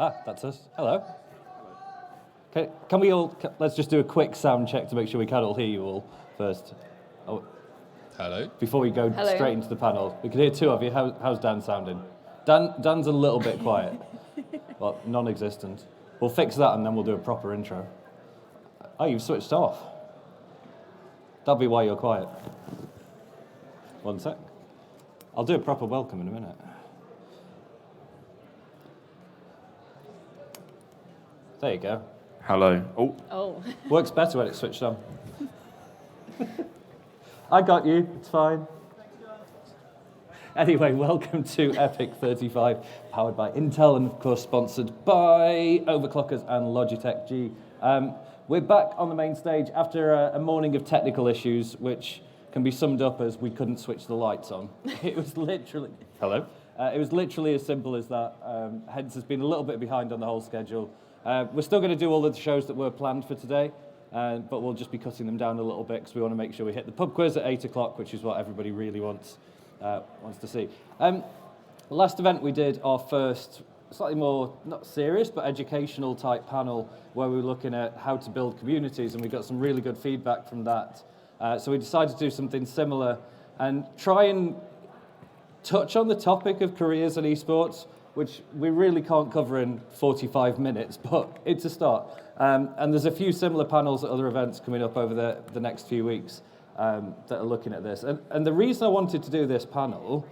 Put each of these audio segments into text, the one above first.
That's us. Hello. Okay, let's just do a quick sound check to make sure we can all hear you all first. Oh, hello. Before we go straight into the panel, we can hear two of you. How's Dan sounding? Dan's a little bit quiet. Well, non-existent. We'll fix that and then we'll do a proper intro. Oh, you've switched off. That'll be why you're quiet. One sec. I'll do a proper welcome in a minute. There you go. Hello. Oh. Works better when it's switched on. I got you. It's fine. Anyway, welcome to EPIC 35, powered by Intel and, of course, sponsored by Overclockers and Logitech G. We're back on the main stage after a morning of technical issues, which can be summed up as we couldn't switch the lights on. It was literally... Hello? It was literally as simple as that. Hence, has been a little bit behind on the whole schedule. We're still going to do all of the shows that were planned for today, but we'll just be cutting them down a little bit because we want to make sure we hit the pub quiz at 8 o'clock, which is what everybody really wants to see. Last event we did our first, slightly more, not serious, but educational type panel where we were looking at how to build communities, and we got some really good feedback from that. So we decided to do something similar and try and touch on the topic of careers in esports, which we really can't cover in 45 minutes, but it's a start. And there's a few similar panels at other events coming up over the next few weeks that are looking at this. And the reason I wanted to do this panel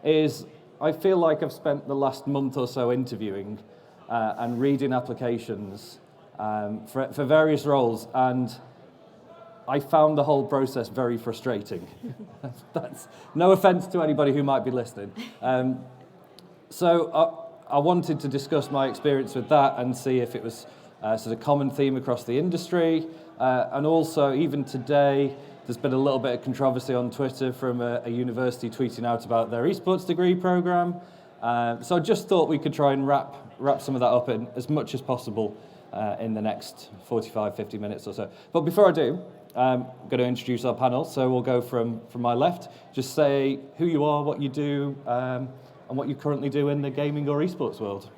is I feel like I've spent the last month or so interviewing and reading applications for various roles, and I found the whole process very frustrating. That's no offense to anybody who might be listening. So I wanted to discuss my experience with that and see if it was sort of common theme across the industry. And also, even today, there's been a little bit of controversy on Twitter from a university tweeting out about their esports degree program. So I just thought we could try and wrap some of that up in as much as possible in the next 45, 50 minutes or so. But before I do, I'm going to introduce our panel. So we'll go from my left. Just say who you are, what you do, and what you currently do in the gaming or esports world.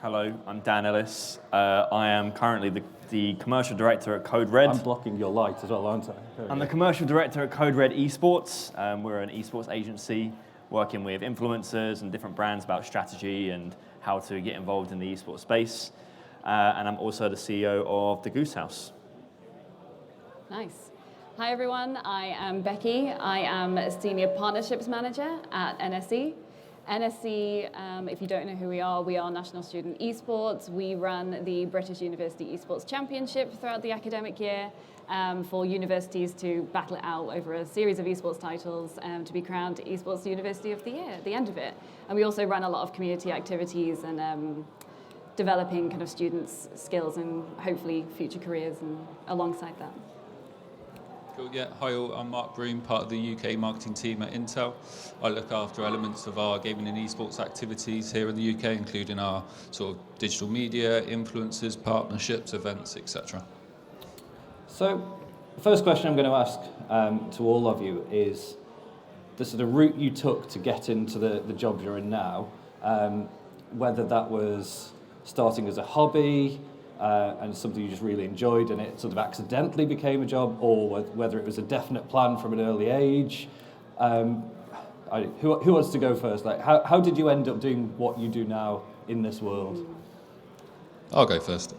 Hello, I'm Dan Ellis. I am currently the commercial director at Code Red. I'm blocking your light as well, aren't I? I'm the commercial director at Code Red Esports. We're an esports agency working with influencers and different brands about strategy and how to get involved in the esports space. And I'm also the CEO of the Goose House. Nice. Hi everyone, I am Becky. I am a Senior Partnerships Manager at NSE. NSE, if you don't know who we are National Student Esports. We run the British University Esports Championship throughout the academic year for universities to battle it out over a series of esports titles to be crowned Esports University of the Year at the end of it. And we also run a lot of community activities and developing kind of students' skills and hopefully future careers and alongside that. Cool. Yeah, hi all, I'm Mark Broom, part of the UK marketing team at Intel. I look after elements of our gaming and esports activities here in the UK, including our sort of digital media, influencers, partnerships, events, etc. So, the first question I'm going to ask to all of you is the sort of route you took to get into the job you're in now, whether that was starting as a hobby, and something you just really enjoyed and it sort of accidentally became a job, or whether it was a definite plan from an early age. Who wants to go first? Like, how did you end up doing what you do now in this world? I'll go first.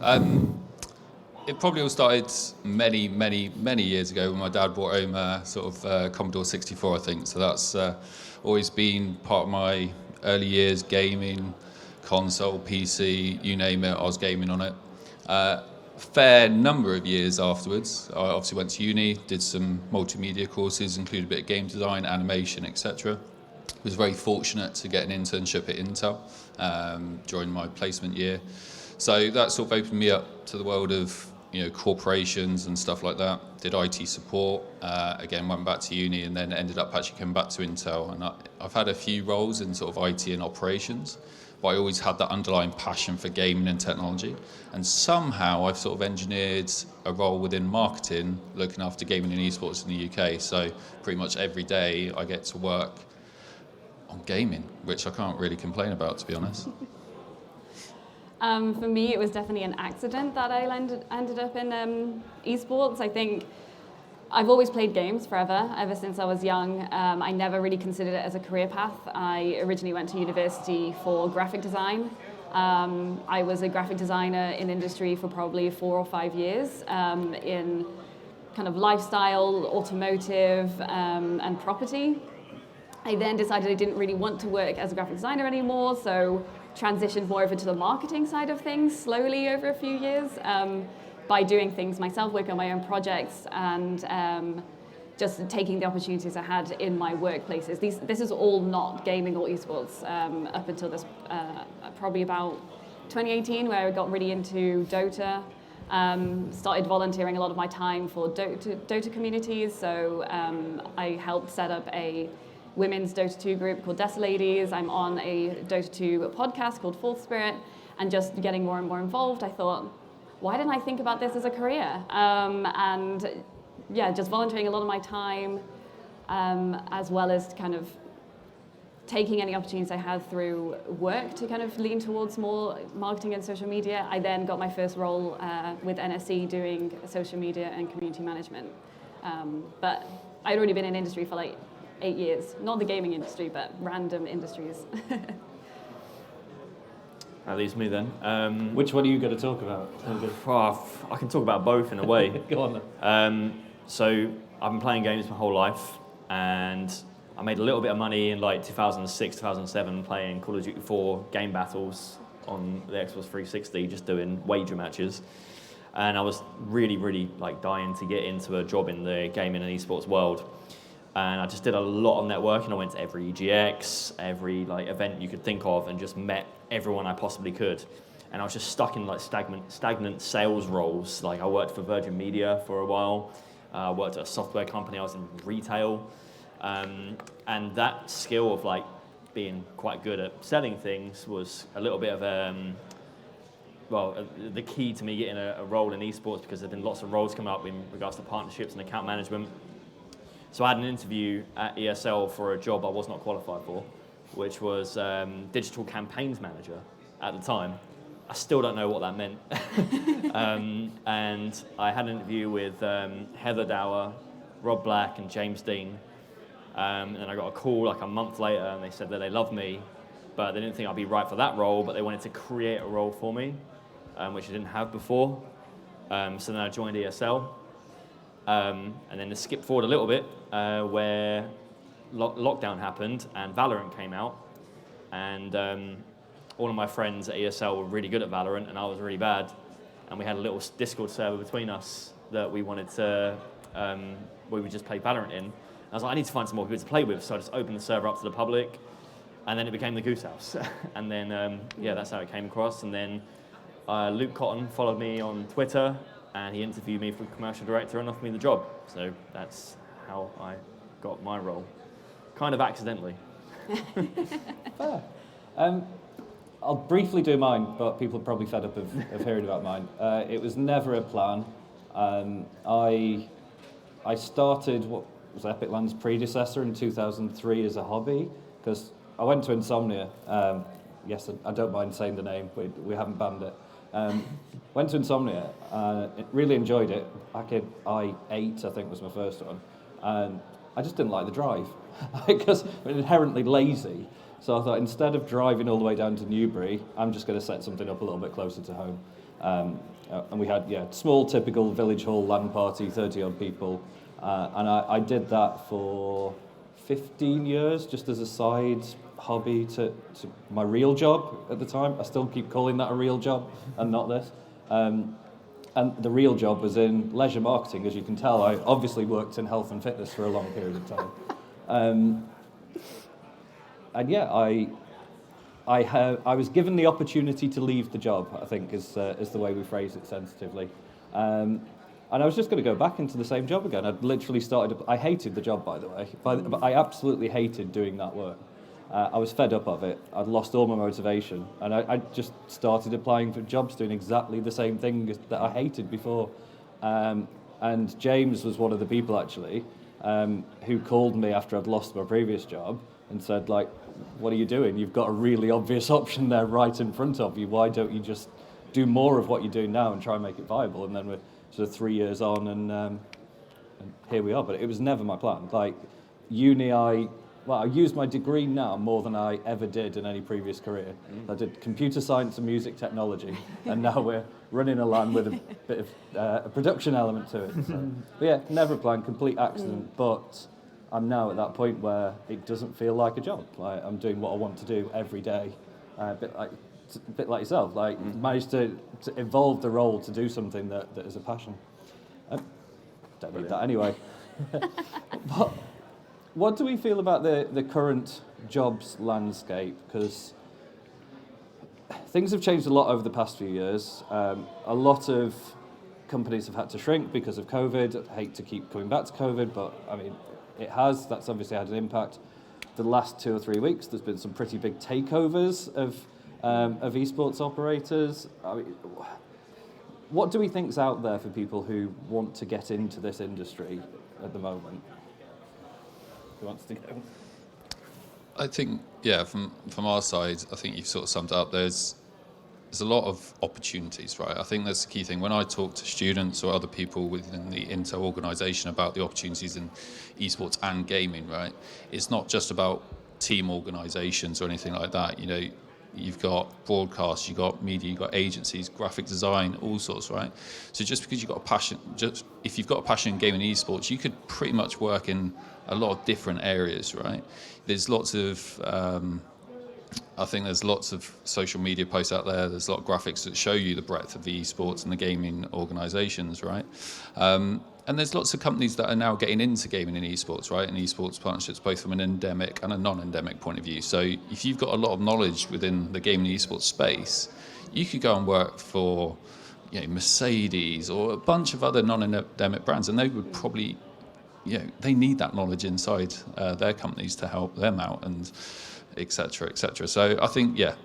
It probably all started many years ago when my dad brought home a sort of Commodore 64, I think. So that's always been part of my early years, gaming, console, PC, you name it, I was gaming on it. Fair number of years afterwards, I obviously went to uni, did some multimedia courses, included a bit of game design, animation, etc. Was very fortunate to get an internship at Intel during my placement year. So that sort of opened me up to the world of corporations and stuff like that. Did IT support, again went back to uni and then ended up actually coming back to Intel. And I've had a few roles in sort of IT and operations, but I always had that underlying passion for gaming and technology. And somehow I've sort of engineered a role within marketing, looking after gaming and esports in the UK. So pretty much every day I get to work on gaming, which I can't really complain about, to be honest. For me, it was definitely an accident that I ended up in esports. I think I've always played games forever, ever since I was young. I never really considered it as a career path. I originally went to university for graphic design. I was a graphic designer in industry for probably 4 or 5 years in kind of lifestyle, automotive, and property. I then decided I didn't really want to work as a graphic designer anymore, so transitioned more over to the marketing side of things slowly over a few years by doing things myself, working on my own projects, and just taking the opportunities I had in my workplaces. This is all not gaming or esports up until this probably about 2018, where I got really into Dota. Started volunteering a lot of my time for Dota communities, so I helped set up a women's Dota 2 group called Desa Ladies. I'm on a Dota 2 podcast called Fourth Spirit, and just getting more and more involved, I thought, why didn't I think about this as a career? And yeah, just volunteering a lot of my time, as well as kind of taking any opportunities I had through work to kind of lean towards more marketing and social media. I then got my first role with NSE doing social media and community management. But I'd already been in industry for like 8 years. Not the gaming industry, but random industries. That leaves me then. Which one are you going to talk about? I can talk about both in a way. Go on then. So I've been playing games my whole life, and I made a little bit of money in like 2006, 2007 playing Call of Duty 4 game battles on the Xbox 360, just doing wager matches. And I was really, really like dying to get into a job in the gaming and esports world. And I just did a lot of networking. I went to every EGX, every like event you could think of, and just met everyone I possibly could. And I was just stuck in like stagnant sales roles. Like I worked for Virgin Media for a while. I worked at a software company. I was in retail. And that skill of like being quite good at selling things was a little bit of the key to me getting a role in esports, because there've been lots of roles coming up in regards to partnerships and account management. So I had an interview at ESL for a job I was not qualified for, which was digital campaigns manager at the time. I still don't know what that meant. And I had an interview with Heather Dower, Rob Black, and James Dean. And I got a call like a month later, and they said that they loved me, but they didn't think I'd be right for that role, but they wanted to create a role for me, which I didn't have before. So then I joined ESL. And then to skip forward a little bit, where lockdown happened and Valorant came out, and all of my friends at ESL were really good at Valorant and I was really bad, and we had a little Discord server between us that we wanted to, we would just play Valorant in. I was like, I need to find some more people to play with, so I just opened the server up to the public, and then it became the Goose House. And then, that's how it came across. And then Luke Cotton followed me on Twitter, and he interviewed me for commercial director and offered me the job. So that's how I got my role, kind of accidentally. Fair. I'll briefly do mine, but people are probably fed up of hearing about mine. It was never a plan. I started what was EPIC.LAN's predecessor in 2003 as a hobby, because I went to Insomnia. Yes, I don't mind saying the name, we haven't banned it. Went to Insomnia, really enjoyed it. Back in I8, I think was my first one. And I just didn't like the drive, because I'm inherently lazy. So I thought, instead of driving all the way down to Newbury, I'm just going to set something up a little bit closer to home. And we had, small, typical village hall LAN party, 30-odd people. And I did that for 15 years, just as a side hobby to my real job at the time. I still keep calling that a real job and not this. And the real job was in leisure marketing. As you can tell, I obviously worked in health and fitness for a long period of time. And yeah, I was given the opportunity to leave the job, I think is the way we phrase it sensitively. And I was just going to go back into the same job again. I'd literally started, I hated the job, by the way, but I absolutely hated doing that work. I was fed up of it. I'd lost all my motivation, and I just started applying for jobs doing exactly the same thing that I hated before. And James was one of the people, actually, who called me after I'd lost my previous job and and said, like, what are you doing? You've got a really obvious option there right in front of you. Why don't you just do more of what you're doing now and try and make it viable? And then we're sort of 3 years on, and here we are. But it was never my plan. Like, uni, I use my degree now more than I ever did in any previous career. I did computer science and music technology, and now we're running a LAN with a bit of a production element to it. So. But yeah, never a plan, complete accident, but I'm now at that point where it doesn't feel like a job. Like, I'm doing what I want to do every day, a bit like yourself. Like, managed to evolve the role to do something that is a passion. Don't need that anyway. What do we feel about the current jobs landscape? Because things have changed a lot over the past few years. A lot of companies have had to shrink because of COVID. I hate to keep coming back to COVID, but I mean, it has. That's obviously had an impact. The last 2 or 3 weeks, there's been some pretty big takeovers of esports operators. I mean, what do we think's out there for people who want to get into this industry at the moment? Who wants to go? I think, yeah, from our side, I think you've sort of summed it up. There's a lot of opportunities, right? I think that's the key thing. When I talk to students or other people within the Intel organisation about the opportunities in esports and gaming, right? It's not just about team organisations or anything like that. You know, you've got broadcasts, you've got media, you've got agencies, graphic design, all sorts, right? So just because you've got a passion, just if you've got a passion in gaming and esports, you could pretty much work in a lot of different areas, right? There's lots of, I think there's lots of social media posts out there. There's a lot of graphics that show you the breadth of the esports and the gaming organisations, right? And there's lots of companies that are now getting into gaming and esports, right? And esports partnerships, both from an endemic and a non-endemic point of view. So if you've got a lot of knowledge within the gaming and esports space, you could go and work for, you know, Mercedes or a bunch of other non-endemic brands, and they would probably, you know, they need that knowledge inside their companies to help them out, and et cetera, et cetera. So I think, yeah,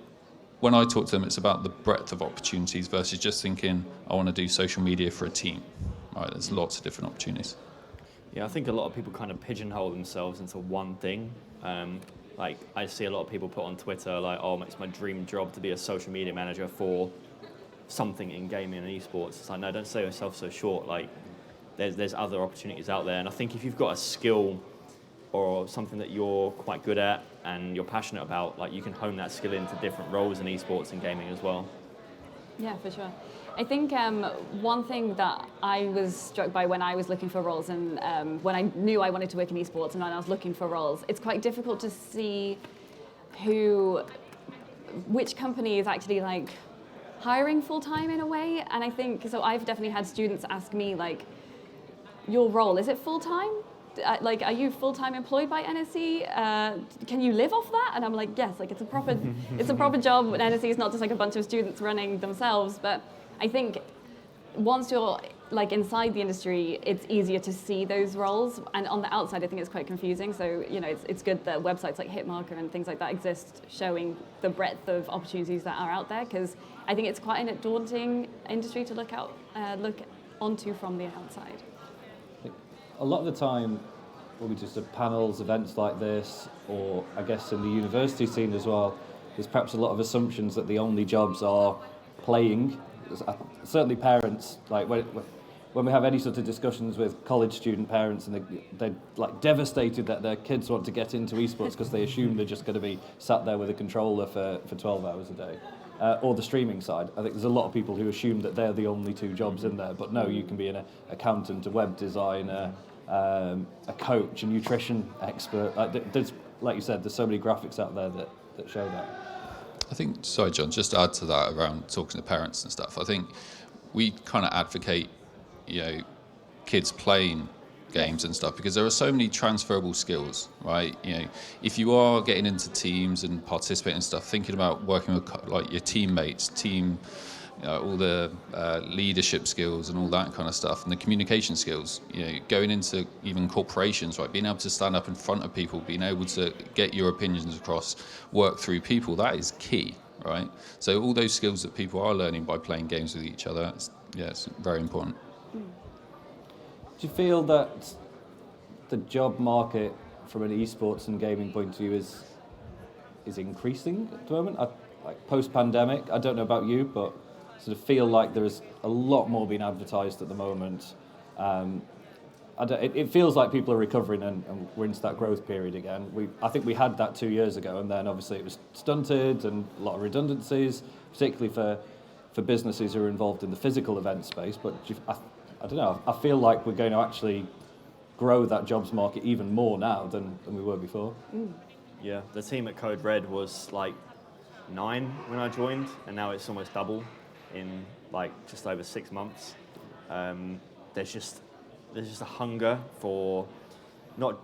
when I talk to them, it's about the breadth of opportunities versus just thinking, I want to do social media for a team. Right, there's lots of different opportunities. Yeah, I think a lot of people kind of pigeonhole themselves into one thing. Like, I see a lot of people put on Twitter, like, oh, it's my dream job to be a social media manager for something in gaming and esports. It's like, no, don't sell yourself so short. Like, there's other opportunities out there. And I think if you've got a skill or something that you're quite good at and you're passionate about, like, you can hone that skill into different roles in esports and gaming as well. Yeah, for sure. I think one thing that I was struck by when I was looking for roles, and when I knew I wanted to work in esports and when I was looking for roles, it's quite difficult to see which company is actually like hiring full-time in a way. And I think, so I've definitely had students ask me, like, your role, is it full-time? Like, are you full-time employed by NSE? Can you live off that? And I'm like, yes, like, it's a proper job. NSE is not just like a bunch of students running themselves. But I think once you're like inside the industry, it's easier to see those roles. And on the outside, I think it's quite confusing. So, you know, it's good that websites like Hitmarker and things like that exist, showing the breadth of opportunities that are out there. Because I think it's quite a daunting industry to look onto from the outside. A lot of the time, when we just have panels, events like this, or I guess in the university scene as well, there's perhaps a lot of assumptions that the only jobs are playing. Certainly parents, like when we have any sort of discussions with college student parents, and they're like devastated that their kids want to get into esports because they assume they're just going to be sat there with a controller for 12 hours a day. Or the streaming side. I think there's a lot of people who assume that they're the only two jobs in there, but no, you can be an accountant, a web designer, a coach, a nutrition expert. There's, like you said, there's so many graphics out there that show that. I think, sorry, John, just to add to that around talking to parents and stuff, I think we kind of advocate, you know, kids playing games and stuff, because there are so many transferable skills, right? You know, if you are getting into teams and participating in stuff, thinking about working with like your teammates, you know, all the leadership skills and all that kind of stuff, and the communication skills, you know, going into even corporations, right, being able to stand up in front of people, being able to get your opinions across, work through people, that is key, right? So all those skills that people are learning by playing games with each other, it's very important. Do you feel that the job market from an esports and gaming point of view is increasing at the moment. Like post-pandemic, I don't know about you, but sort of feel like there's a lot more being advertised at the moment. It feels like people are recovering and we're into that growth period again. I think we had that 2 years ago, and then obviously it was stunted and a lot of redundancies, particularly for businesses who are involved in the physical event space. But I don't know, I feel like we're going to actually grow that jobs market even more now than we were before. Yeah, the team at Code Red was like 9 when I joined, and now it's almost double in like just over 6 months. There's just a hunger for not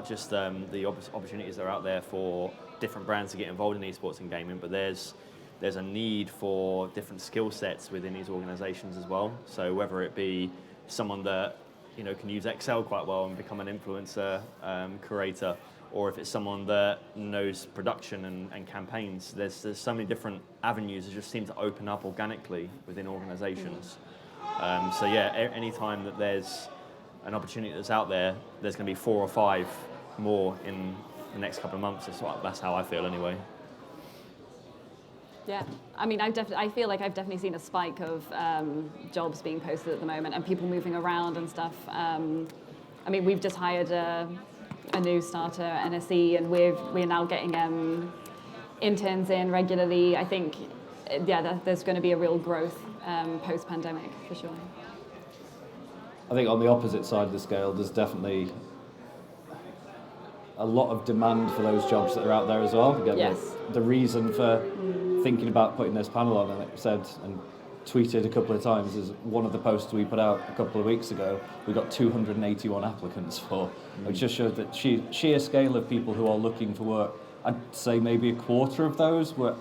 just the opportunities that are out there for different brands to get involved in esports and gaming, but there's a need for different skill sets within these organizations as well. So whether it be someone that can use Excel quite well and become an influencer creator, or if it's someone that knows production and campaigns, there's so many different avenues that just seem to open up organically within organizations. So yeah, anytime that there's an opportunity that's out there, there's going to be 4 or 5 more in the next couple of months. That's how I feel anyway. Yeah, I mean, I feel like I've definitely seen a spike of jobs being posted at the moment and people moving around and stuff. I mean, we've just hired a new starter at NSE, and we're now getting interns in regularly. I think, there's going to be a real growth post-pandemic for sure. I think on the opposite side of the scale, there's definitely a lot of demand for those jobs that are out there as well. Again, yes. The reason for thinking about putting this panel on, and it said and tweeted a couple of times, is one of the posts we put out a couple of weeks ago, we got 281 applicants for, which just showed that sheer scale of people who are looking for work. I'd say maybe a quarter of those were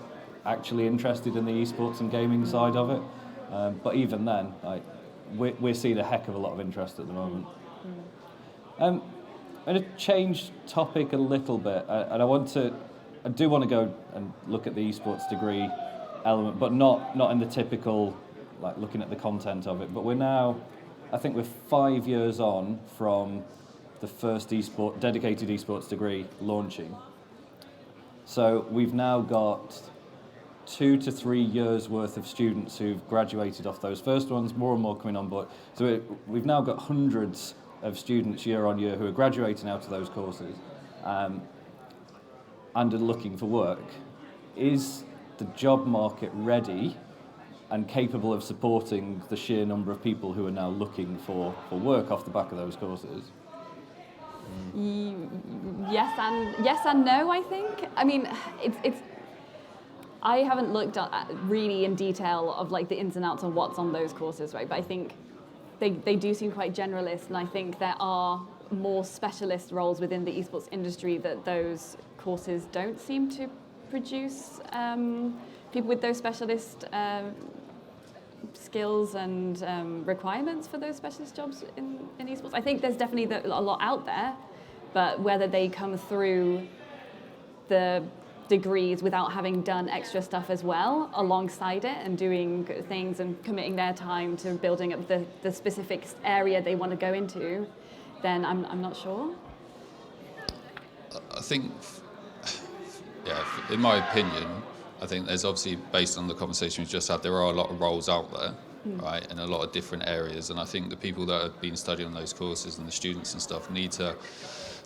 actually interested in the esports and gaming side of it. But even then, we're seeing a heck of a lot of interest at the moment. I'm going to change topic a little bit, and I do want to go and look at the esports degree element, but not in the typical, like looking at the content of it. But I think we're 5 years on from the first dedicated esports degree launching. So we've now got 2 to 3 years worth of students who've graduated off those first ones, more and more coming on board. So we've now got hundreds of students year on year who are graduating out of those courses and are looking for work. Is the job market ready and capable of supporting the sheer number of people who are now looking for work off the back of those courses? Yes and no, I think. I mean, it's I haven't looked at really in detail of like the ins and outs of what's on those courses, right? But I think they do seem quite generalist, and I think there are more specialist roles within the esports industry that those courses don't seem to produce people with those specialist skills and requirements for those specialist jobs in esports. I think there's definitely a lot out there, but whether they come through the degrees without having done extra stuff as well alongside it and doing things and committing their time to building up the specific area they want to go into, then I'm not sure. I think, in my opinion, I think there's obviously, based on the conversation we just had, there are a lot of roles out there, right, in a lot of different areas. And I think the people that have been studying those courses and the students and stuff need to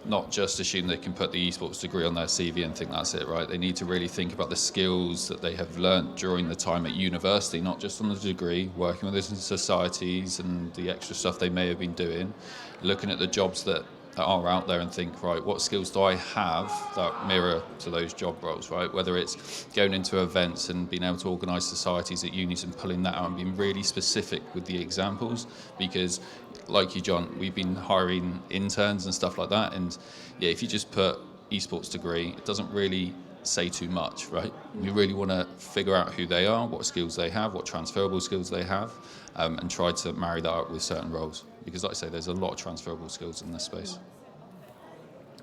not just assume they can put the esports degree on their CV and think that's it, right? They need to really think about the skills that they have learnt during the time at university, not just on the degree, working with different societies and the extra stuff they may have been doing, looking at the jobs that are out there and think, right, what skills do I have that mirror to those job roles, right? Whether it's going into events and being able to organise societies at unis and pulling that out and being really specific with the examples, because like you, John, we've been hiring interns and stuff like that, and if you just put esports degree, it doesn't really say too much, right? You really want to figure out who they are, what skills they have, what transferable skills they have, and try to marry that up with certain roles. Because like I say, there's a lot of transferable skills in this space.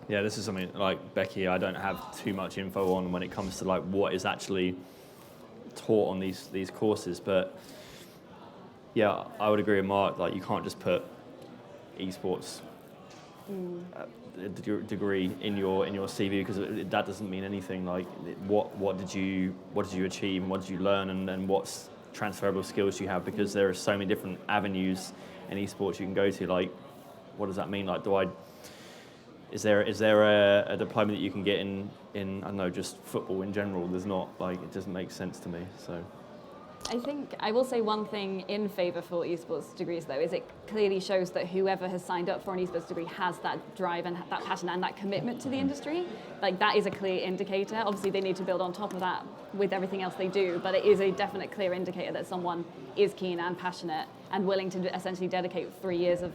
Yeah, this is something like Becky, I don't have too much info on when it comes to like what is actually taught on these courses, but yeah, I would agree with Mark, like you can't just put esports a degree in your CV, because that doesn't mean anything. Like, what did you achieve, and what did you learn, and what's transferable skills you have, because there are so many different avenues in esports you can go to. Like, what does that mean? Like, is there a diploma that you can get in I don't know, just football in general? There's not. Like, it doesn't make sense to me. So I think I will say one thing in favour for esports degrees, though, is it clearly shows that whoever has signed up for an esports degree has that drive and that passion and that commitment to the industry. Like, that is a clear indicator. Obviously, they need to build on top of that with everything else they do, but it is a definite clear indicator that someone is keen and passionate and willing to essentially dedicate 3 years of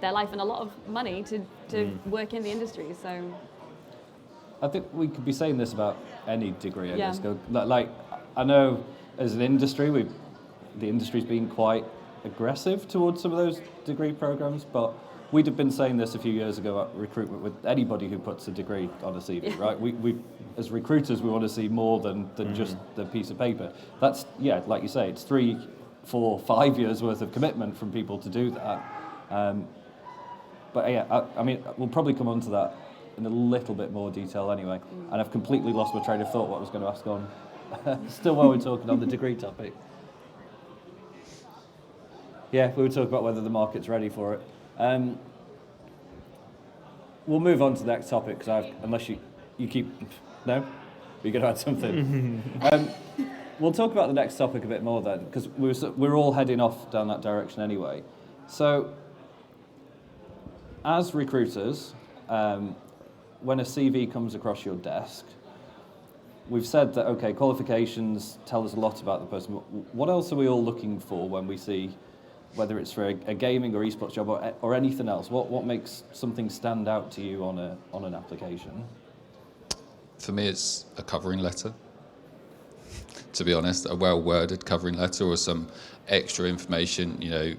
their life and a lot of money to work in the industry. So I think we could be saying this about any degree, I Yeah. guess. Like, I know as an industry, the industry's been quite aggressive towards some of those degree programs, but we'd have been saying this a few years ago at recruitment with anybody who puts a degree on a CV, right? We as recruiters, we want to see more than just the piece of paper. That's, yeah, like you say, it's 3, 4, 5 years worth of commitment from people to do that. But yeah, I mean, we'll probably come on to that in a little bit more detail anyway. And I've completely lost my train of thought what I was going to ask on. Still while we're talking on the degree topic. Yeah, we were talking about whether the market's ready for it. We'll move on to the next topic, because unless you keep... No? You're going to add something? We'll talk about the next topic a bit more then, because we're all heading off down that direction anyway. So, as recruiters, when a CV comes across your desk, we've said that, okay, qualifications tell us a lot about the person. What else are we all looking for when we see, whether it's for a gaming or esports job or anything else? What makes something stand out to you on an application? For me, it's a covering letter. To be honest, a well-worded covering letter or some extra information. You know,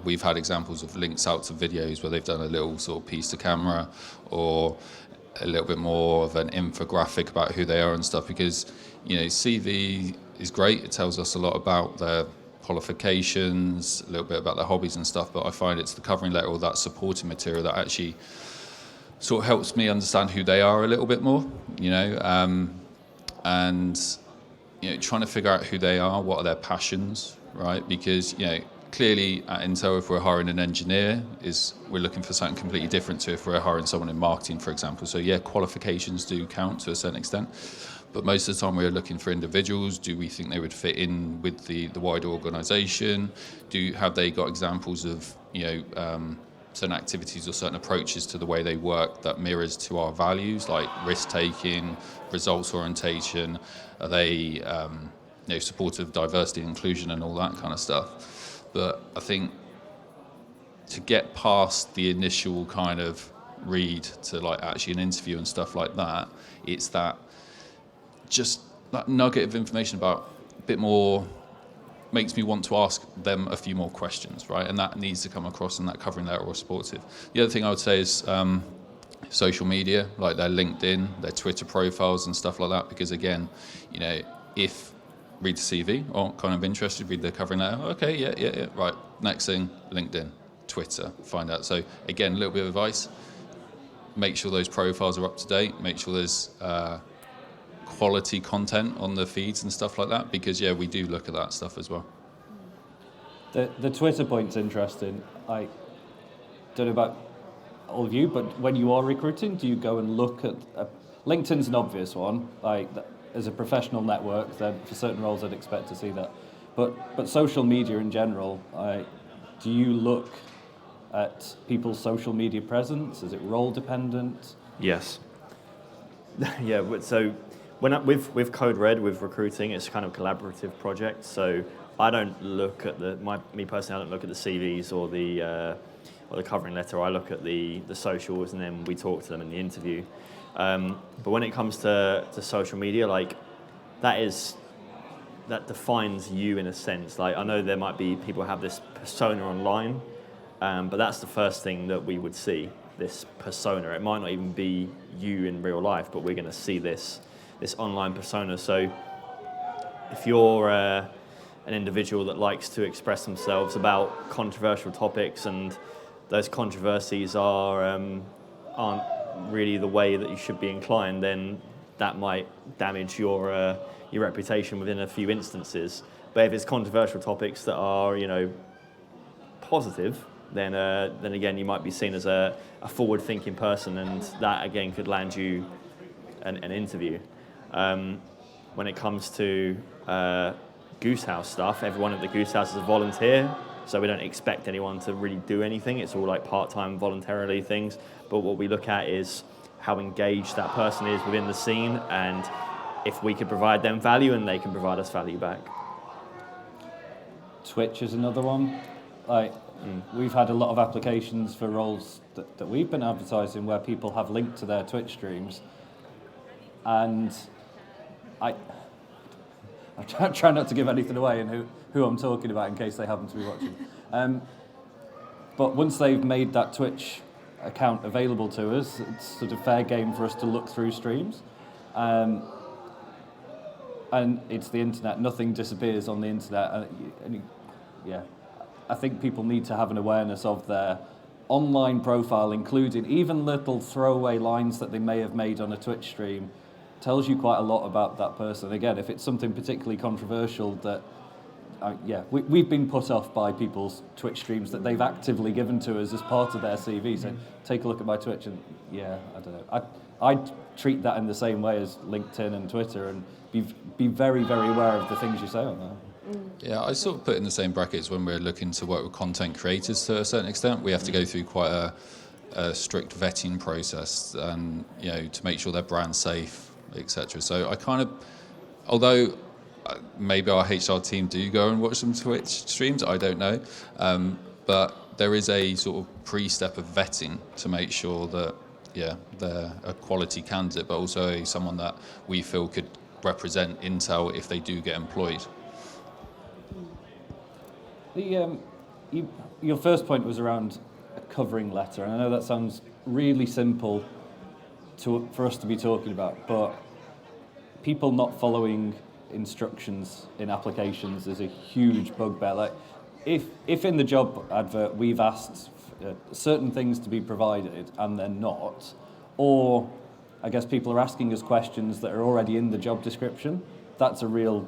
we've had examples of links out to videos where they've done a little sort of piece to camera, or a little bit more of an infographic about who they are and stuff, because, you know, CV is great. It tells us a lot about their qualifications, a little bit about their hobbies and stuff, but I find it's the covering letter or that supporting material that actually sort of helps me understand who they are a little bit more, you know, and, you know, trying to figure out who they are, what are their passions, right? Because, you know, clearly at Intel, if we're hiring an engineer, we're looking for something completely different to if we're hiring someone in marketing, for example. So yeah, qualifications do count to a certain extent, but most of the time we're looking for individuals. Do we think they would fit in with the wider organisation? Have they got examples of, you know, certain activities or certain approaches to the way they work that mirrors to our values, like risk-taking, results orientation? Are they, you know, supportive of diversity and inclusion and all that kind of stuff? But I think to get past the initial kind of read to like actually an interview and stuff like that, it's that just that nugget of information about a bit more makes me want to ask them a few more questions, right? And that needs to come across in that covering letter or supportive. The other thing I would say is social media, like their LinkedIn, their Twitter profiles and stuff like that, because again, you know, if read the CV, or kind of interested, read the covering letter, okay, yeah, right, next thing, LinkedIn, Twitter, find out. So again, a little bit of advice, make sure those profiles are up to date, make sure there's quality content on the feeds and stuff like that, because yeah, we do look at that stuff as well. The Twitter point's interesting. I don't know about all of you, but when you are recruiting, do you go and look at... LinkedIn's an obvious one, like... As a professional network, then for certain roles I'd expect to see that. But social media in general, do you look at people's social media presence? Is it role dependent? Yes. Yeah, so with Code Red, with recruiting, it's kind of a collaborative project. So I don't look at me personally, I don't look at the CVs or the covering letter. I look at the socials, and then we talk to them in the interview. But when it comes to social media, like that defines you in a sense. Like, I know there might be people who have this persona online, but that's the first thing that we would see, this persona. It might not even be you in real life, but we're going to see this online persona. So if you're an individual that likes to express themselves about controversial topics and those controversies aren't really the way that you should be inclined, then that might damage your reputation within a few instances. But if it's controversial topics that are, positive, then again you might be seen as a forward-thinking person, and that again could land you an interview. When it comes to Goose House stuff, everyone at the Goose House is a volunteer, so we don't expect anyone to really do anything. It's all like part-time, voluntarily things. But what we look at is how engaged that person is within the scene, and if we could provide them value and they can provide us value back. Twitch is another one. We've had a lot of applications for roles that we've been advertising where people have linked to their Twitch streams, and I try not to give anything away and who I'm talking about in case they happen to be watching. But once they've made that Twitch account available to us, it's sort of fair game for us to look through streams. And it's the internet, nothing disappears on the internet. I think people need to have an awareness of their online profile, including even little throwaway lines that they may have made on a Twitch stream. Tells you quite a lot about that person. Again, if it's something particularly controversial that, we've been put off by people's Twitch streams that they've actively given to us as part of their CV. So take a look at my Twitch, and I don't know. I'd treat that in the same way as LinkedIn and Twitter, and be very, very aware of the things you say on there. Yeah, I sort of put in the same brackets when we're looking to work with content creators to a certain extent. We have to go through quite a strict vetting process, and to make sure they're brand safe, etc. So I kind of, although maybe our HR team do go and watch some Twitch streams, I don't know, but there is a sort of pre-step of vetting to make sure that they're a quality candidate, but also someone that we feel could represent Intel if they do get employed. Your first point was around a covering letter, and I know that sounds really simple for us to be talking about, but people not following instructions in applications is a huge bugbear. Like, if in the job advert we've asked certain things to be provided and they're not, or I guess people are asking us questions that are already in the job description, that's a real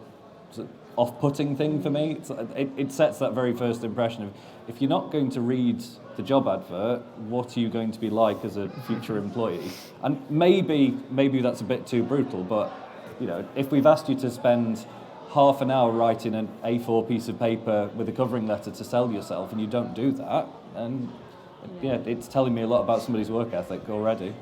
off-putting thing for me. It sets that very first impression of, if you're not going to read the job advert, what are you going to be like as a future employee? And maybe that's a bit too brutal, but if we've asked you to spend half an hour writing an A4 piece of paper with a covering letter to sell yourself, and you don't do that, and it's telling me a lot about somebody's work ethic already.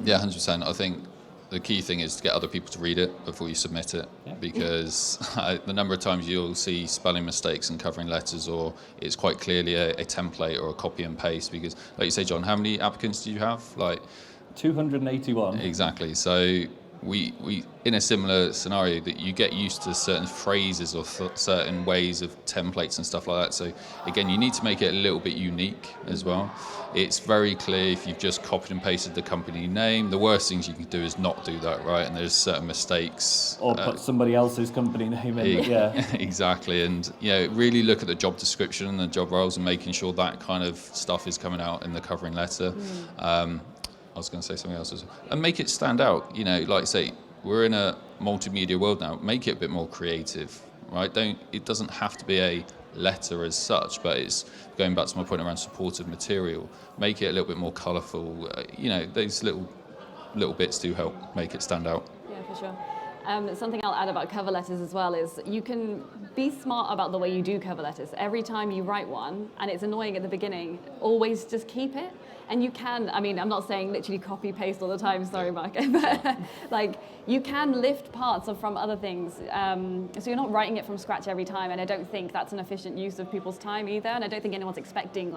Yeah, 100%. I think the key thing is to get other people to read it before you submit it, because the number of times you'll see spelling mistakes in covering letters, or it's quite clearly a template or a copy and paste. Because, like you say, John, how many applicants do you have? 281. Exactly. So we in a similar scenario, that you get used to certain phrases or certain ways of templates and stuff like that. So again, you need to make it a little bit unique as well. It's very clear if you've just copied and pasted the company name. The worst things you can do is not do that, right? And there's certain mistakes. Or put somebody else's company name in. Exactly. And really look at the job description and the job roles, and making sure that kind of stuff is coming out in the covering letter. I was going to say something else as well. And make it stand out. Like say, we're in a multimedia world now. Make it a bit more creative, right? It doesn't have to be a letter as such, but it's going back to my point around supportive material. Make it a little bit more colourful. Those little bits do help make it stand out. Yeah, for sure. Something I'll add about cover letters as well is you can be smart about the way you do cover letters. Every time you write one, and it's annoying at the beginning, always just keep it. And you can, I'm not saying literally copy paste all the time, sorry Mark, but you can lift parts from other things. So you're not writing it from scratch every time, and I don't think that's an efficient use of people's time either, and I don't think anyone's expecting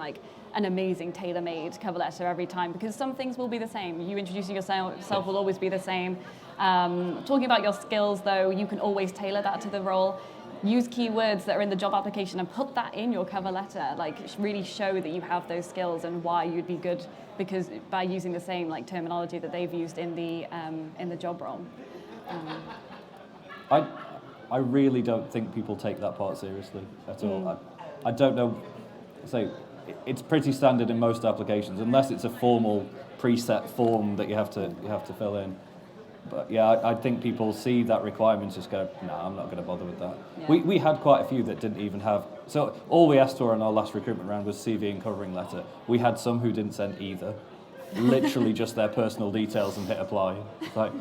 an amazing tailor-made cover letter every time, because some things will be the same. You introducing yourself will always be the same. Talking about your skills though, you can always tailor that to the role. Use keywords that are in the job application and put that in your cover letter. Really show that you have those skills and why you'd be good, because by using the same terminology that they've used in the job role. I really don't think people take that part seriously at all. I don't know. So it's pretty standard in most applications, unless it's a formal preset form that you have to fill in. But yeah, I think people see that requirement, just go, no, I'm not going to bother with that. Yeah. We had quite a few that didn't even have, so all we asked for in our last recruitment round was CV and covering letter. We had some who didn't send either, literally just their personal details and hit apply. It's like,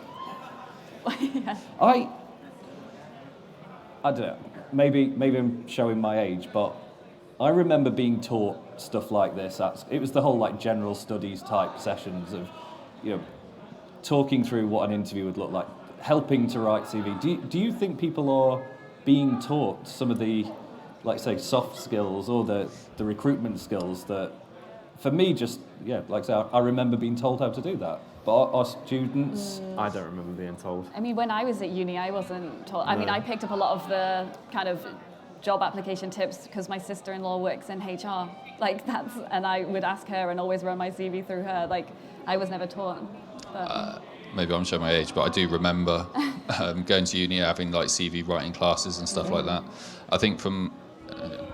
Yeah. I don't know, maybe I'm showing my age, but I remember being taught stuff like this. It was the whole like general studies type sessions of, talking through what an interview would look like, helping to write CV. Do you think people are being taught some of the, like say, soft skills or the recruitment skills that, for me, just, like I say, I remember being told how to do that. But our students... I don't remember being told. I mean, when I was at uni, I wasn't taught. I mean, I picked up a lot of the kind of job application tips because my sister-in-law works in HR. And I would ask her and always run my CV through her. Like, I was never taught. But, Maybe I'm showing my age, but I do remember going to uni, having like CV writing classes and stuff like that. I think from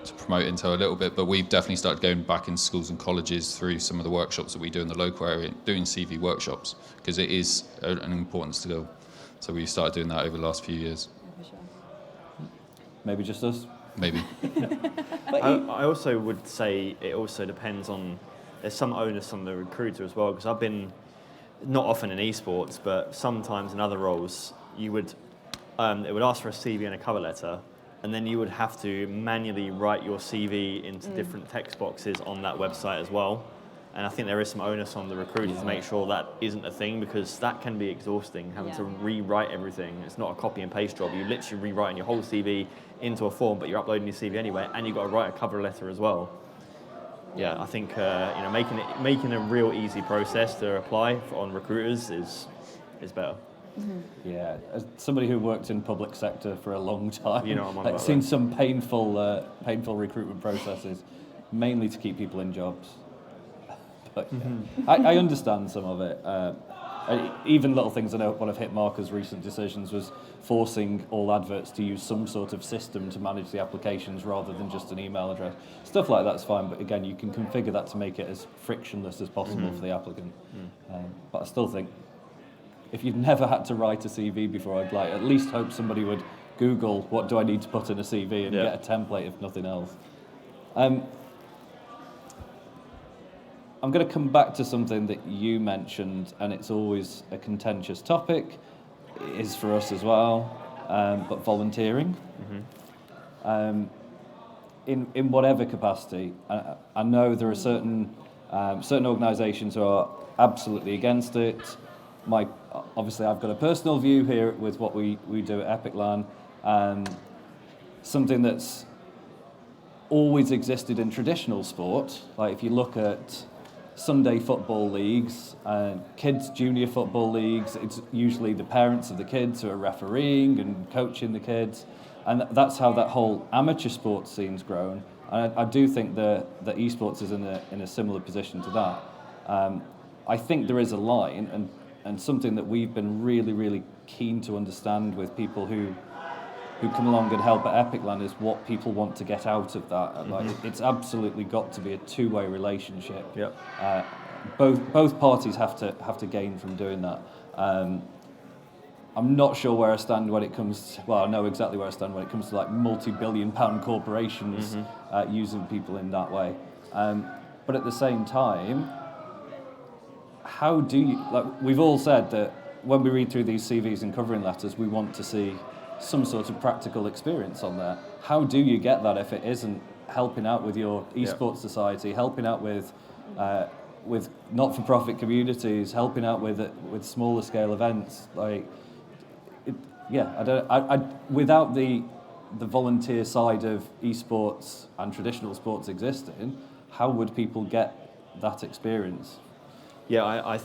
to promote Intel a little bit, but we've definitely started going back in schools and colleges through some of the workshops that we do in the local area, doing CV workshops, because it is an important skill. So we've started doing that over the last few years. yeah, for sure. Maybe just us. Maybe. I also would say it also depends on, there's some onus on the recruiter as well, because I've been, not often in esports, but sometimes in other roles, it would ask for a CV and a cover letter, and then you would have to manually write your CV into different text boxes on that website as well. And I think there is some onus on the recruiter to make sure that isn't a thing, because that can be exhausting, having to rewrite everything. It's not a copy and paste job. You're literally rewriting your whole CV into a form, but you're uploading your CV anyway, and you've got to write a cover letter as well. Yeah, I think making a real easy process to apply on recruiters is better. Yeah, as somebody who worked in public sector for a long time, You know what I'm on I've about seen that. some painful recruitment processes, mainly to keep people in jobs. But I understand some of it. Even little things. I know one of Hitmarker's recent decisions was forcing all adverts to use some sort of system to manage the applications rather than just an email address. Stuff like that's fine, but again, you can configure that to make it as frictionless as possible for the applicant. But I still think, if you've never had to write a CV before, I'd at least hope somebody would Google what do I need to put in a CV and get a template, if nothing else. I'm going to come back to something that you mentioned, and it's always a contentious topic. It is for us as well, but volunteering. In whatever capacity. I know there are certain organisations who are absolutely against it. Obviously, I've got a personal view here with what we do at EPIC.LAN. Something that's always existed in traditional sport, like if you look at Sunday football leagues, kids' junior football leagues, it's usually the parents of the kids who are refereeing and coaching the kids, and that's how that whole amateur sports scene's grown. And I do think that esports is in a similar position to that. I think there is a line, and something that we've been really, really keen to understand with people who come along and help at EPIC.LAN is what people want to get out of that. Like, it's absolutely got to be a two-way relationship. Yep. Both parties have to gain from doing that. I'm not sure where I stand when it comes to, well, I know exactly where I stand when it comes to like multi-billion-pound corporations using people in that way. But at the same time, how do you, like we've all said that when we read through these CVs and covering letters, we want to see some sort of practical experience on there. How do you get that if it isn't helping out with your esports society, helping out with not-for-profit communities, helping out with smaller scale events? Without the volunteer side of esports and traditional sports existing, how would people get that experience? Yeah,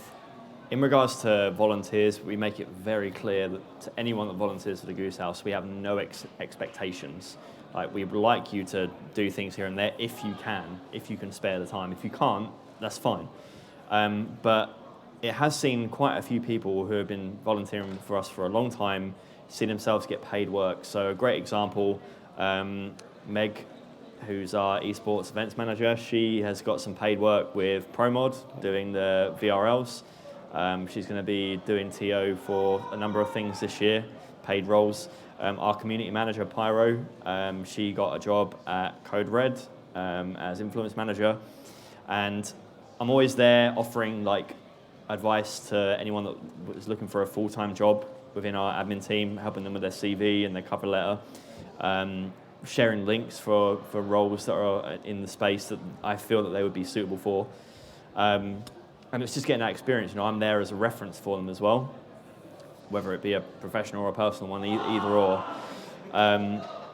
in regards to volunteers, we make it very clear that to anyone that volunteers for the Goose House, we have no expectations. Like, we would like you to do things here and there if you can spare the time. If you can't, that's fine. But it has seen quite a few people who have been volunteering for us for a long time see themselves get paid work. So a great example, Meg who's our esports events manager. She has got some paid work with ProMod, doing the VRLs. She's going to be doing TO for a number of things this year, paid roles. Our community manager, Pyro, she got a job at Code Red as influence manager. And I'm always there offering advice to anyone that is looking for a full-time job within our admin team, helping them with their CV and their cover letter, sharing links for roles that are in the space that I feel that they would be suitable for. And it's just getting that experience. I'm there as a reference for them as well, whether it be a professional or a personal one, either or.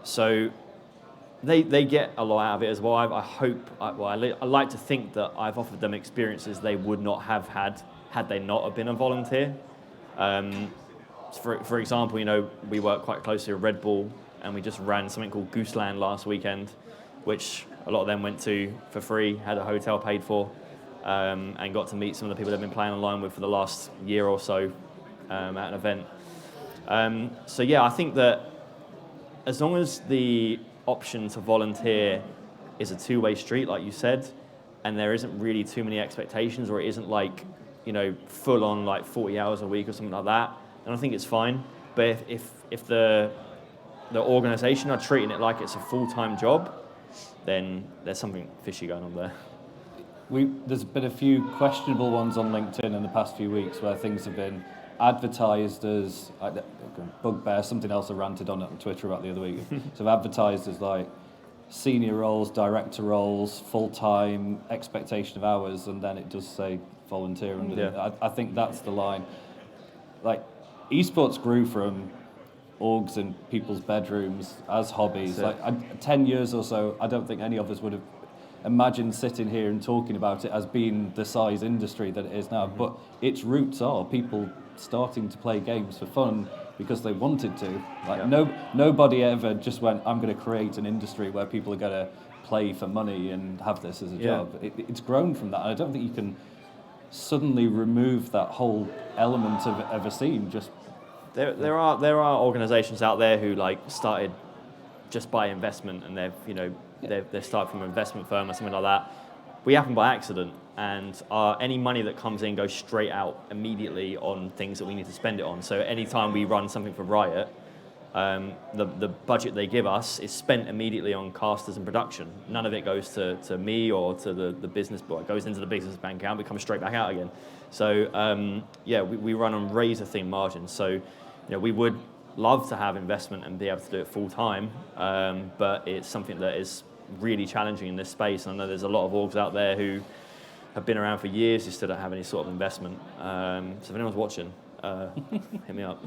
So they get a lot out of it as well. I like to think that I've offered them experiences they would not have had they not have been a volunteer. For example, we work quite closely with Red Bull, and we just ran something called Goose.LAN last weekend, which a lot of them went to for free, had a hotel paid for, and got to meet some of the people they've been playing online with for the last year or so at an event. So yeah, I think that as long as the option to volunteer is a two-way street, like you said, and there isn't really too many expectations, or it isn't full on 40 hours a week or something like that, then I think it's fine. But if the organisation are treating it like it's a full-time job, then there's something fishy going on there. There's been a few questionable ones on LinkedIn in the past few weeks where things have been advertised as bugbear, something else I ranted on Twitter about the other week. So advertised as senior roles, director roles, full-time, expectation of hours, and then it does say volunteer under it. I think that's the line. Esports grew from orgs in people's bedrooms as hobbies. 10 years or so, I don't think any of us would have imagined sitting here and talking about it as being the size industry that it is now. But its roots are people starting to play games for fun because they wanted to. Nobody ever just went, I'm going to create an industry where people are going to play for money and have this as a job. It's grown from that. And I don't think you can suddenly remove that whole element of a scene. There are organisations out there who started just by investment, and they've started from an investment firm or something like that. We happen by accident, and any money that comes in goes straight out immediately on things that we need to spend it on. So anytime we run something for Riot, the budget they give us is spent immediately on casters and production. None of it goes to me or to the business book. It goes into the business bank account, but comes straight back out again. So we run on razor-thin margins. So we would love to have investment and be able to do it full time, but it's something that is really challenging in this space. I know there's a lot of orgs out there who have been around for years who still don't have any sort of investment. So if anyone's watching, hit me up.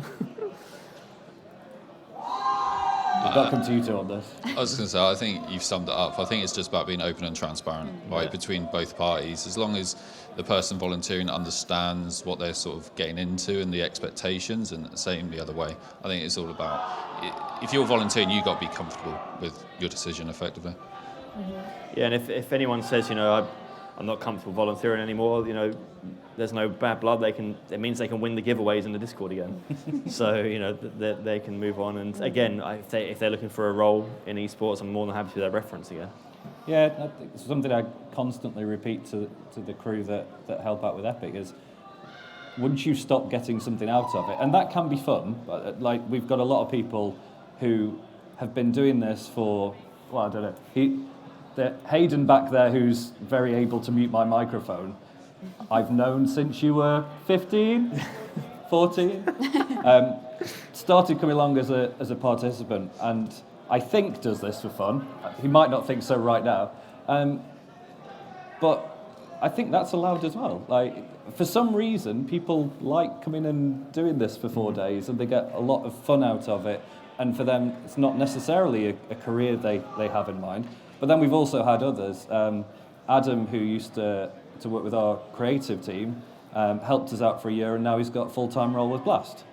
I'll come to you two on this. I was going to say, I think you've summed it up. I think it's just about being open and transparent, right, between both parties. As long as the person volunteering understands what they're sort of getting into and the expectations, and same the other way. I think it's all about, if you're volunteering, you've got to be comfortable with your decision effectively. Yeah, and if anyone says, I'm not comfortable volunteering anymore, there's no bad blood. It means they can win the giveaways in the Discord again. So they can move on. And again, if they're looking for a role in esports, I'm more than happy to be their reference again. Yeah, I think it's something I constantly repeat to the crew that help out with Epic is, once you stop getting something out of it, and that can be fun, but we've got a lot of people who have been doing this for, I don't know, Hayden back there, who's very able to mute my microphone, I've known since you were 15, 14. Started coming along as a participant, and I think does this for fun. He might not think so right now, but I think that's allowed as well. For some reason, people like coming and doing this for 4 days, and they get a lot of fun out of it. And for them, it's not necessarily a career they have in mind. But then we've also had others. Adam, who used to work with our creative team, helped us out for a year, and now he's got a full-time role with Blast.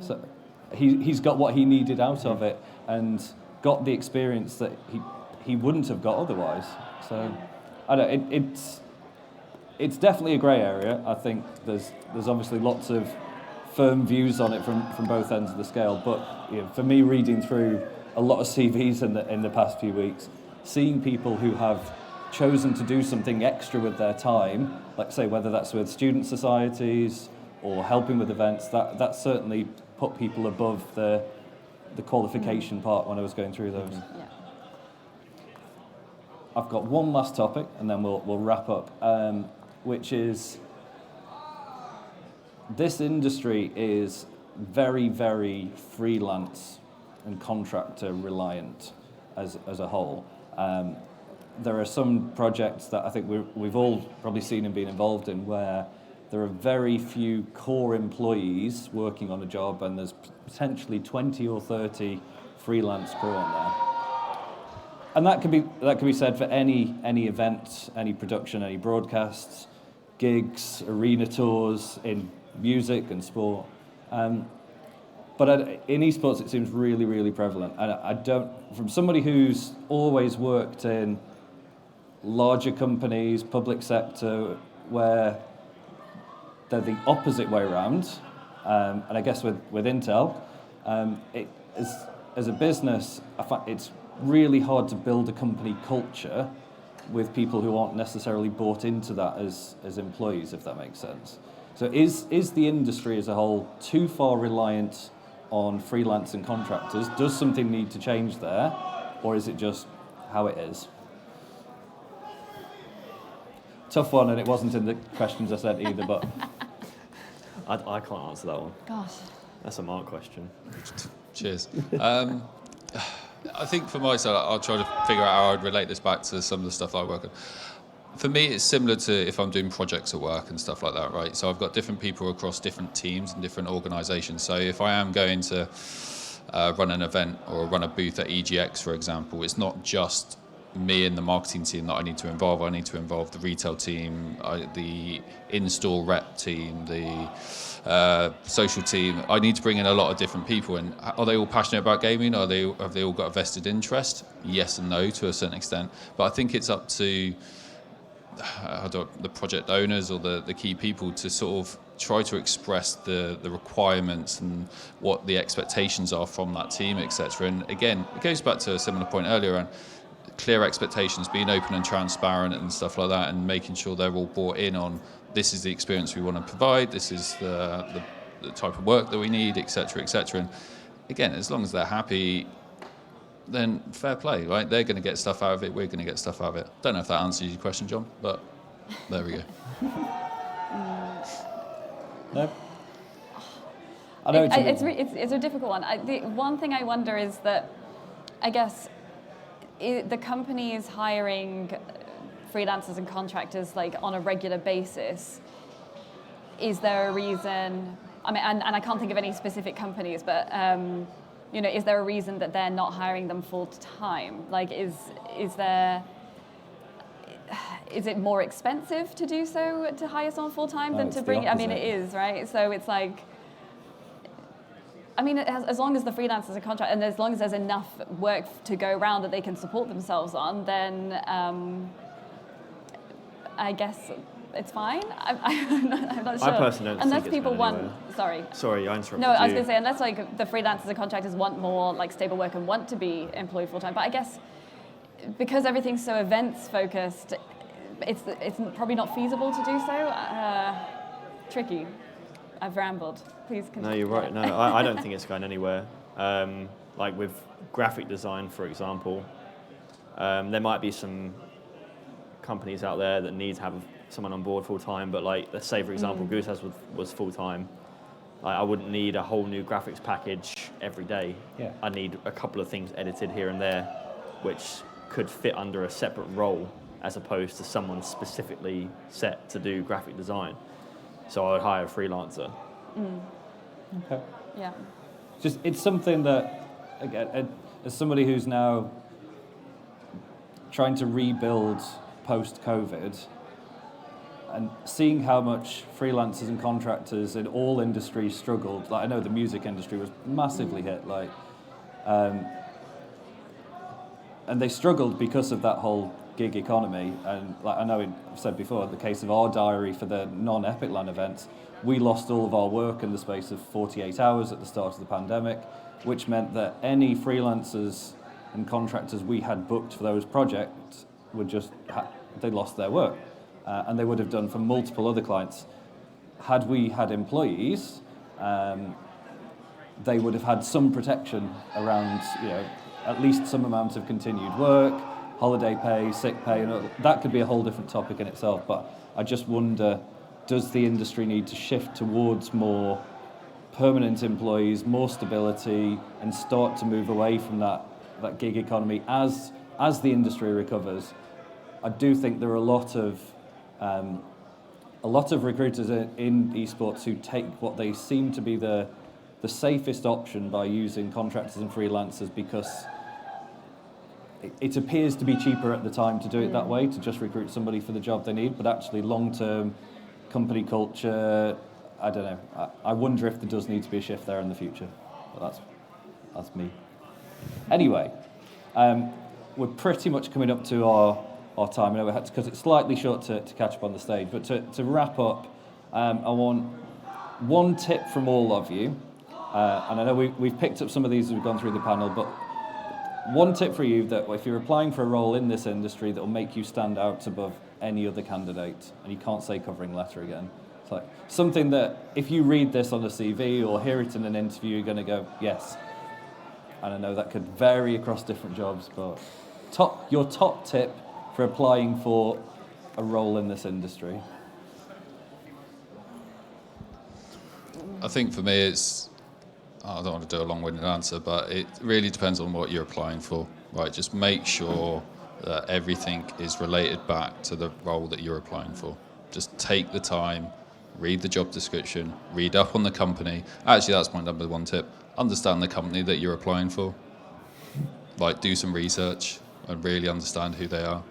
So he's got what he needed out of it and got the experience that he wouldn't have got otherwise. So I don't know, it's definitely a grey area. I think there's obviously lots of firm views on it from both ends of the scale. But for me, reading through a lot of CVs in the past few weeks, seeing people who have chosen to do something extra with their time, like say whether that's with student societies or helping with events, that certainly put people above the qualification part when I was going through those. Yeah. I've got one last topic, and then we'll wrap up, which is this industry is very, very freelance and contractor reliant as a whole. There are some projects that I think we've all probably seen and been involved in where there are very few core employees working on a job, and there's potentially 20 or 30 freelance crew on there. And that can be said for any event, any production, any broadcasts, gigs, arena tours in music and sport. But in esports, it seems really, really prevalent. And I don't, from somebody who's always worked in larger companies, public sector, where they're the opposite way around, and I guess with Intel, as a business, I find it's really hard to build a company culture with people who aren't necessarily bought into that as employees, if that makes sense. So is the industry as a whole too far reliant on freelance and contractors? Does something need to change there, or is it just how it is? Tough one, and it wasn't in the questions I said either, but... I can't answer that one. Gosh. That's a Mark question. Cheers. I think for myself, I'll try to figure out how I'd relate this back to some of the stuff I work on. For me, it's similar to if I'm doing projects at work and stuff like that, right? So I've got different people across different teams and different organisations. So if I am going to run an event or run a booth at EGX, for example, it's not just me and the marketing team that I need to involve. I need to involve the retail team, the in-store rep team, the social team. I need to bring in a lot of different people. And are they all passionate about gaming? Have they all got a vested interest? Yes and no to a certain extent. But I think it's up to the project owners or the key people to sort of try to express the requirements and what the expectations are from that team, etc. And again, it goes back to a similar point earlier on. Clear expectations, being open and transparent and stuff like that, and making sure they're all bought in on this is the experience we want to provide, this is the type of work that we need, etc., etc. And again, as long as they're happy, then fair play, right? They're going to get stuff out of it, we're going to get stuff out of it. Don't know if that answers your question, John, but there we go. No? I know It's a difficult one. The one thing I wonder is that, I guess, the company is hiring freelancers and contractors like on a regular basis. Is there a reason? I mean, and I can't think of any specific companies, but is there a reason that they're not hiring them full time? Like, is it more expensive to do so, to hire someone full time than to bring? I mean, it is, right? So it's like, I mean, as long as the freelancers are contract, and as long as there's enough work to go around that they can support themselves on, then I guess it's fine. I'm not sure. I personally don't unless think people it's want. anywhere. Sorry, I interrupted No, I was you. going to say, unless like the freelancers and contractors want more like stable work and want to be employed full time. But I guess because everything's so events focused, it's probably not feasible to do so. Tricky. I've rambled. Please continue. No, you're right. No, I don't think it's going anywhere. Like with graphic design, for example, there might be some companies out there that need to have someone on board full time, but like, let's say, for example, Goose House was full time. I wouldn't need a whole new graphics package every day. Yeah. I need a couple of things edited here and there, which could fit under a separate role as opposed to someone specifically set to do graphic design. So I would hire a freelancer. Okay. Yeah. It's something that, again, as somebody who's now trying to rebuild post-COVID, and seeing how much freelancers and contractors in all industries struggled. Like, I know the music industry was massively hit, and they struggled because of that whole gig economy. And like I know I've said before, the case of our diary for the non-EPIC.LAN events, we lost all of our work in the space of 48 hours at the start of the pandemic, which meant that any freelancers and contractors we had booked for those projects were they lost their work, and they would have done for multiple other clients. Had we had employees, they would have had some protection around, at least some amount of continued work, holiday pay, sick pay, and that could be a whole different topic in itself. But I just wonder, does the industry need to shift towards more permanent employees, more stability, and start to move away from that gig economy as the industry recovers? I do think there are a lot of recruiters in esports who take what they seem to be the safest option by using contractors and freelancers, because it appears to be cheaper at the time to do it that way, to just recruit somebody for the job they need, but actually long-term company culture, I don't know. I wonder if there does need to be a shift there in the future, but that's me. Anyway, we're pretty much coming up to our time. I know we had because it's slightly short to catch up on the stage, but to wrap up, I want one tip from all of you, and I know we've picked up some of these as we've gone through the panel, but one tip for you that if you're applying for a role in this industry that will make you stand out above any other candidate, and you can't say covering letter again. It's like something that if you read this on a CV or hear it in an interview, you're going to go, yes. And I know that could vary across different jobs, but your top tip for applying for a role in this industry? I think for me I don't want to do a long-winded answer, but it really depends on what you're applying for, right? Just make sure that everything is related back to the role that you're applying for. Just take the time, read the job description, read up on the company. Actually, that's my number one tip. Understand the company that you're applying for. Like, do some research and really understand who they are.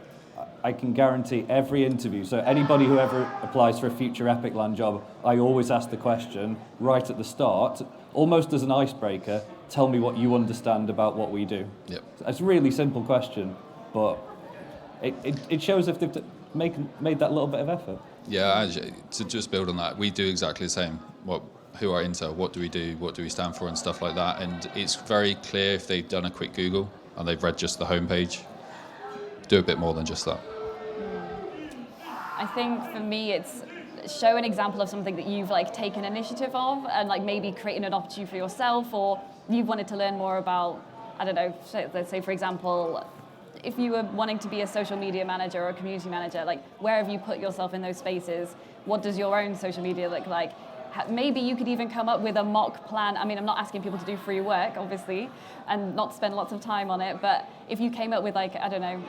I can guarantee every interview, so anybody who ever applies for a future EPIC.LAN job, I always ask the question right at the start, almost as an icebreaker, tell me what you understand about what we do. Yep. It's a really simple question, but it shows if they've made that little bit of effort. Yeah, actually, to just build on that, we do exactly the same. Who are Intel? What do we do? What do we stand for? And stuff like that. And it's very clear if they've done a quick Google and they've read just the homepage. Do a bit more than just that. I think for me, it's show an example of something that you've taken initiative of, and maybe creating an opportunity for yourself, or you've wanted to learn more about. I don't know. Let's say, for example, if you were wanting to be a social media manager or a community manager, where have you put yourself in those spaces? What does your own social media look like? Maybe you could even come up with a mock plan. I mean, I'm not asking people to do free work, obviously, and not spend lots of time on it, but if you came up with I don't know,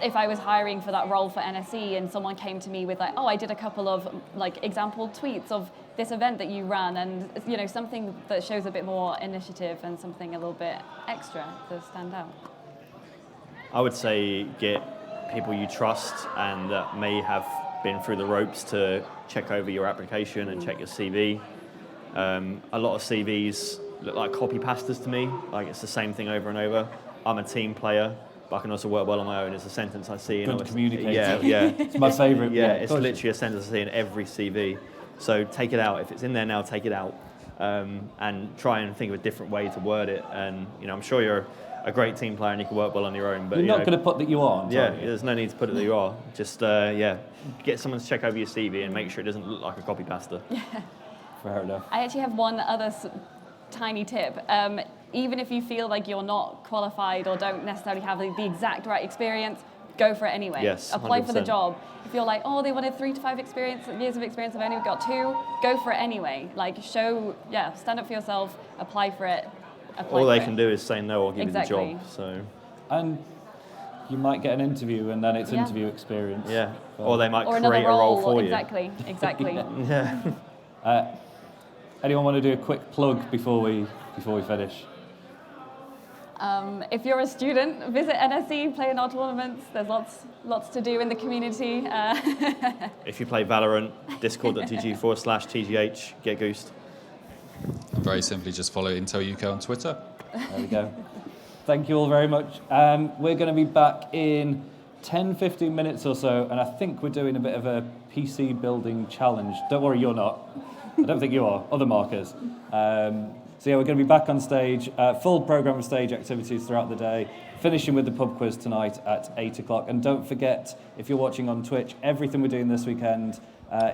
if I was hiring for that role for NSE and someone came to me with I did a couple of example tweets of this event that you ran, and something that shows a bit more initiative and something a little bit extra to stand out. I would say get people you trust and that may have been through the ropes to check over your application and check your CV. A lot of CVs look like copy pastas to me, it's the same thing over and over. I'm a team player, but I can also work well on my own. It's a sentence I see. Good communicator. Yeah. It's my favourite. Yeah, it's literally a sentence I see in every CV. So take it out. If it's in there now, take it out. And try and think of a different way to word it. And I'm sure you're a great team player and you can work well on your own. But you're not going to put that you aren't. Yeah, there's no need to put it that you are. Just get someone to check over your CV and make sure it doesn't look like a copy pasta. Fair enough. I actually have one other tiny tip. Even if you feel like you're not qualified or don't necessarily have the exact right experience, go for it anyway. Yes, apply 100%. for the job. If you're they wanted 3 to 5 years of experience, I've only got 2, go for it anyway. Stand up for yourself, apply for it. All they can do is say no or give exactly. you the job. So. And you might get an interview and then it's interview experience. Yeah, but or they might or create a role for you. Exactly. Yeah. Anyone want to do a quick plug before we finish? If you're a student, visit NSE, play in our tournaments. There's lots to do in the community. If you play Valorant, discord.gg/TGH, get goosed. And very simply, just follow Intel UK on Twitter. There we go. Thank you all very much. We're going to be back in 10-15 minutes or so, and I think we're doing a bit of a PC building challenge. Don't worry, you're not. I don't think you are. Other markers. So yeah, we're going to be back on stage, full program of stage activities throughout the day, finishing with the pub quiz tonight at 8 o'clock. And don't forget, if you're watching on Twitch, everything we're doing this weekend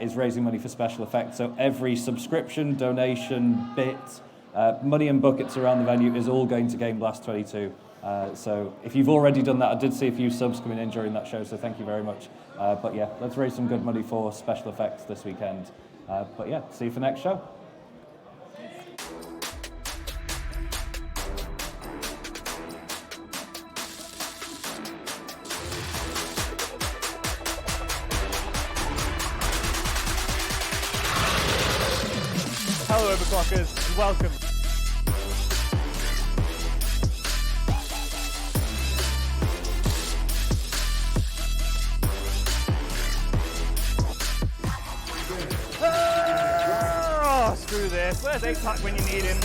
is raising money for special effects. So every subscription, donation, bit, money and buckets around the venue is all going to Game Blast 22. So if you've already done that, I did see a few subs coming in during that show, so thank you very much. But yeah, let's raise some good money for special effects this weekend. But yeah, see you for next show. Hello, Overclockers, welcome. Oh, screw this. Where's EPIC when you need him?